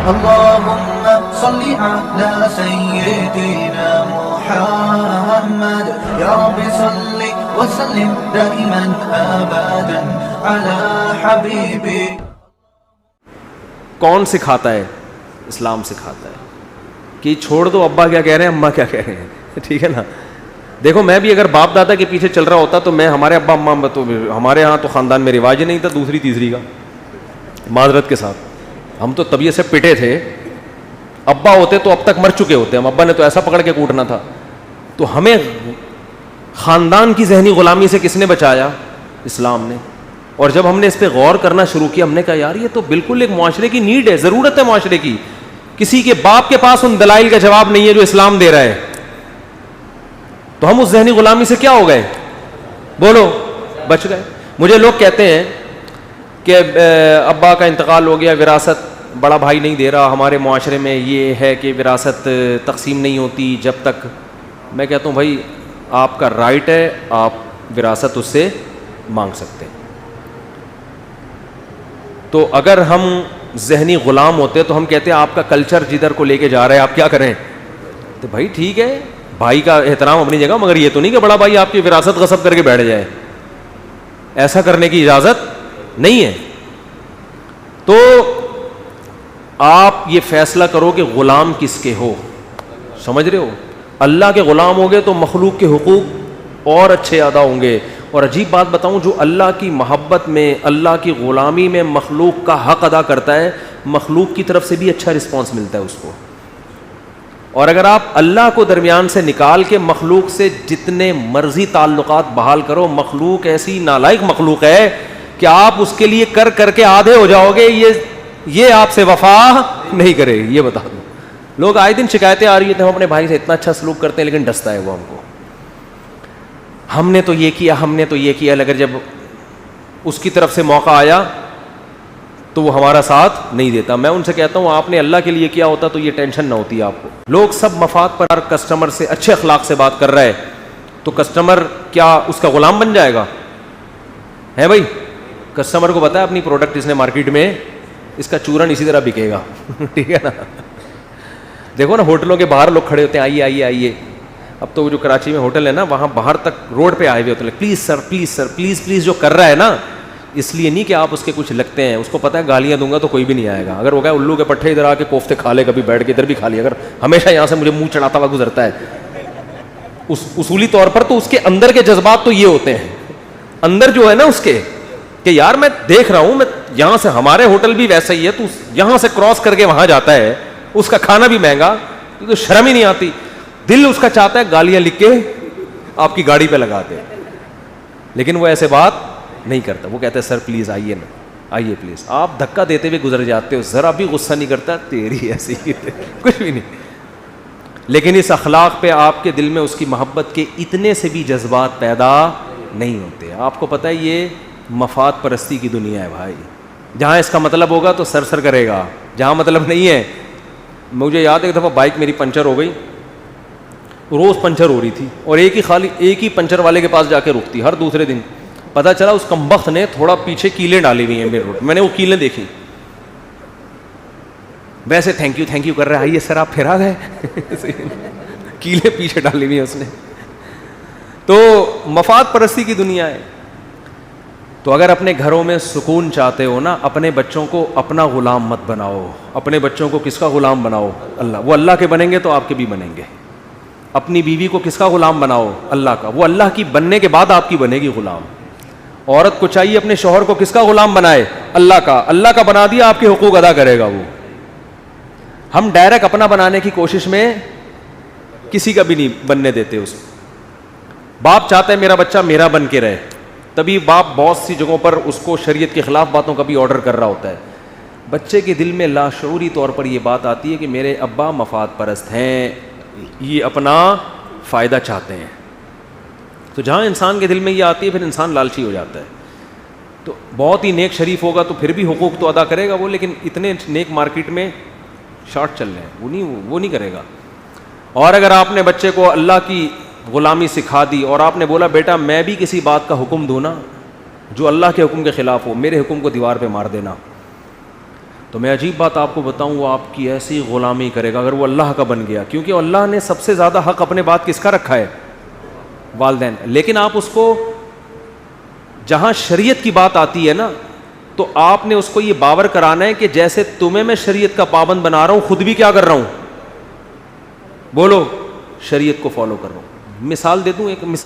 اللهم صل على سيدنا محمد يا رب صل وسلم دائما ابدا على حبيبي. کون سکھاتا ہے؟ اسلام سکھاتا ہے کہ چھوڑ دو ابا کیا کہہ رہے ہیں، اماں کیا کہہ رہے ہیں. ٹھیک ہے نا. دیکھو میں بھی اگر باپ دادا کے پیچھے چل رہا ہوتا تو میں ہمارے ابا اماں تو ہمارے ہاں تو خاندان میں رواج ہی نہیں تھا دوسری تیسری کا. معذرت کے ساتھ ہم تو طبیعت سے پٹے تھے. ابا ہوتے تو اب تک مر چکے ہوتے. ہم ابا نے تو ایسا پکڑ کے کوٹنا تھا. تو ہمیں خاندان کی ذہنی غلامی سے کس نے بچایا؟ اسلام نے. اور جب ہم نے اس پہ غور کرنا شروع کیا ہم نے کہا یار یہ تو بالکل ایک معاشرے کی نیڈ ہے، ضرورت ہے معاشرے کی. کسی کے باپ کے پاس ان دلائل کا جواب نہیں ہے جو اسلام دے رہا ہے. تو ہم اس ذہنی غلامی سے کیا ہو گئے؟ بولو، بچ گئے. مجھے لوگ کہتے ہیں کہ ابا کا انتقال ہو گیا، وراثت بڑا بھائی نہیں دے رہا، ہمارے معاشرے میں یہ ہے کہ وراثت تقسیم نہیں ہوتی جب تک. میں کہتا ہوں بھائی آپ کا رائٹ ہے، آپ وراثت اس سے مانگ سکتے ہیں. تو اگر ہم ذہنی غلام ہوتے تو ہم کہتے ہیں آپ کا کلچر جدھر کو لے کے جا رہا ہے آپ کیا کریں. تو بھائی ٹھیک ہے، بھائی کا احترام اپنی جگہ، مگر یہ تو نہیں کہ بڑا بھائی آپ کی وراثت غصب کر کے بیٹھ جائے. ایسا کرنے کی اجازت نہیں ہے. تو آپ یہ فیصلہ کرو کہ غلام کس کے ہو. سمجھ رہے ہو؟ اللہ کے غلام ہوگے تو مخلوق کے حقوق اور اچھے ادا ہوں گے. اور عجیب بات بتاؤں، جو اللہ کی محبت میں، اللہ کی غلامی میں مخلوق کا حق ادا کرتا ہے، مخلوق کی طرف سے بھی اچھا رسپانس ملتا ہے اس کو. اور اگر آپ اللہ کو درمیان سے نکال کے مخلوق سے جتنے مرضی تعلقات بحال کرو، مخلوق ایسی نالائق مخلوق ہے کہ آپ اس کے لیے کر کر کے آدھے ہو جاؤ گے، یہ آپ سے وفا نہیں کرے. یہ بتا دو. لوگ آئے دن شکایتیں آ رہی ہیں، ہم اپنے بھائی سے اتنا اچھا سلوک کرتے ہیں لیکن ڈستا ہے وہ ہم کو. ہم نے تو یہ کیا، ہم نے تو یہ کیا. اگر جب اس کی طرف سے موقع آیا تو وہ ہمارا ساتھ نہیں دیتا. میں ان سے کہتا ہوں آپ نے اللہ کے لیے کیا ہوتا تو یہ ٹینشن نہ ہوتی آپ کو. لوگ سب مفاد پر کسٹمر سے اچھے اخلاق سے بات کر رہا ہے تو کسٹمر کیا اس کا غلام بن جائے گا؟ ہے بھائی، کسٹمر کو پتا ہے اپنی پروڈکٹ اس نے مارکیٹ میں اس کا چورن اسی طرح بکے گا. ٹھیک ہے نا. دیکھو نا ہوٹلوں کے باہر لوگ کھڑے ہوتے ہیں، آئیے آئیے آئیے. اب تو جو کراچی میں ہوٹل ہے نا وہاں باہر تک روڈ پہ آئے ہوئے ہوتے ہیں، please sir please sir please please. جو کر رہا ہے نا اس لیے نہیں کہ آپ اس کے کچھ لگتے ہیں، اس کو پتہ ہے گالیاں دوں گا تو کوئی بھی نہیں آئے گا. اگر وہ کہے الو کے پٹھے ادھر آ کے کوفتے کھا لے، کبھی بیٹھ کے ادھر بھی کھا لیا، اگر ہمیشہ یہاں سے مجھے منہ چڑھاتا ہوا گزرتا ہے اصولی طور پر، تو اس کے اندر کے جذبات تو یہ ہوتے ہیں اندر جو ہے نا اس کے کہ یار میں دیکھ رہا ہوں، میں یہاں سے ہمارے ہوٹل بھی ویسا ہی ہے، تو یہاں سے کراس کر کے وہاں جاتا ہے، اس کا کھانا بھی مہنگا، تو شرم ہی نہیں آتی. دل اس کا چاہتا ہے گالیاں لکھ کے آپ کی گاڑی پہ لگا دے، لیکن وہ ایسے بات نہیں کرتا. وہ کہتا ہے سر پلیز آئیے نا، آئیے پلیز. آپ دھکا دیتے ہوئے گزر جاتے ہو، ذرا بھی غصہ نہیں کرتا، تیری ایسی کچھ بھی نہیں. لیکن اس اخلاق پہ آپ کے دل میں اس کی محبت کے اتنے سے بھی جذبات پیدا نہیں ہوتے. آپ کو پتہ ہے یہ مفاد پرستی کی دنیا ہے بھائی. جہاں اس کا مطلب ہوگا تو سر سر کرے گا، جہاں مطلب نہیں ہے. مجھے یاد ہے ایک دفعہ بائک میری پنچر ہو گئی، روز پنچر ہو رہی تھی، اور ایک ہی پنچر والے کے پاس جا کے رکتی ہر دوسرے دن. پتا چلا اس کمبخت نے تھوڑا پیچھے کیلیں ڈالی ہوئی ہیں میرے روڈ. میں نے وہ کیلیں دیکھی، ویسے تھینک یو کر رہا ہے، آئیے سر آپ پھر آ گئے. کیلیں پیچھے ڈالی ہوئی ہیں اس نے. تو مفاد پرستی کی دنیا ہے. تو اگر اپنے گھروں میں سکون چاہتے ہو نا، اپنے بچوں کو اپنا غلام مت بناؤ. اپنے بچوں کو کس کا غلام بناؤ؟ اللہ. وہ اللہ کے بنیں گے تو آپ کے بھی بنیں گے. اپنی بیوی کو کس کا غلام بناؤ؟ اللہ کا. وہ اللہ کی بننے کے بعد آپ کی بنے گی غلام. عورت کو چاہیے اپنے شوہر کو کس کا غلام بنائے؟ اللہ کا. اللہ کا بنا دیا، آپ کے حقوق ادا کرے گا وہ. ہم ڈائریکٹ اپنا بنانے کی کوشش میں کسی کا بھی نہیں بننے دیتے. اس باپ چاہتا ہے میرا بچہ میرا بن کے رہے، تبھی باپ بہت سی جگہوں پر اس کو شریعت کے خلاف باتوں کا بھی آرڈر کر رہا ہوتا ہے. بچے کے دل میں لاشعوری طور پر یہ بات آتی ہے کہ میرے ابا مفاد پرست ہیں، یہ اپنا فائدہ چاہتے ہیں. تو جہاں انسان کے دل میں یہ آتی ہے پھر انسان لالچی ہو جاتا ہے. تو بہت ہی نیک شریف ہوگا تو پھر بھی حقوق تو ادا کرے گا وہ، لیکن اتنے نیک مارکیٹ میں شارٹ چل رہے ہیں وہ نہیں کرے گا. اور اگر آپ نے بچے کو اللہ کی غلامی سکھا دی اور آپ نے بولا بیٹا میں بھی کسی بات کا حکم دوں نا جو اللہ کے حکم کے خلاف ہو، میرے حکم کو دیوار پہ مار دینا. تو میں عجیب بات آپ کو بتاؤں, وہ آپ کی ایسی غلامی کرے گا اگر وہ اللہ کا بن گیا, کیونکہ اللہ نے سب سے زیادہ حق اپنے بات کس کا رکھا ہے؟ والدین. لیکن آپ اس کو جہاں شریعت کی بات آتی ہے نا, تو آپ نے اس کو یہ باور کرانا ہے کہ جیسے تمہیں میں شریعت کا پابند بنا رہا ہوں, خود بھی کیا کر رہا ہوں؟ بولو, شریعت کو فالو کر رہا ہوں. مثال دے دوں, ایک مثال